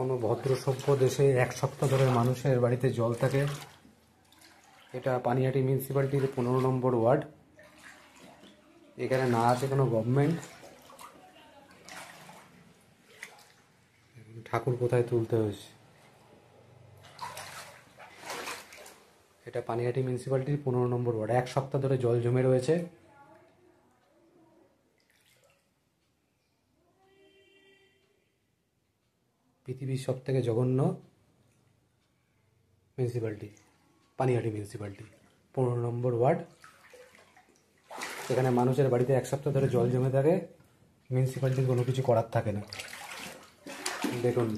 কোনো ভদ্র সভ্য দেশে এক সপ্তাহ ধরে মানুষের বাড়িতে জল থাকে। এটা পানিহাটি মিউনিসিপ্যালিটির 15 নম্বর ওয়ার্ড। এখানে না আছে কোনো গভর্নমেন্ট। ঠাকুর কোথায় তুলতে হয়েছে। এটা পানিহাটি মিউনিসিপ্যালিটির 15 নম্বর ওয়ার্ড। এক সপ্তাহ ধরে জল জমে রয়েছে। পৃথিবীর সব থেকে জঘন্য মিউনিসিপ্যালিটি পানিহাটি মিউনিসিপ্যালিটি, 15 নম্বর ওয়ার্ড। এখানে মানুষের বাড়িতে এক সপ্তাহ ধরে জল জমে থাকে। মিউনিসিপ্যালিটির কোনো কিছু করার থাকে না। দেখুন।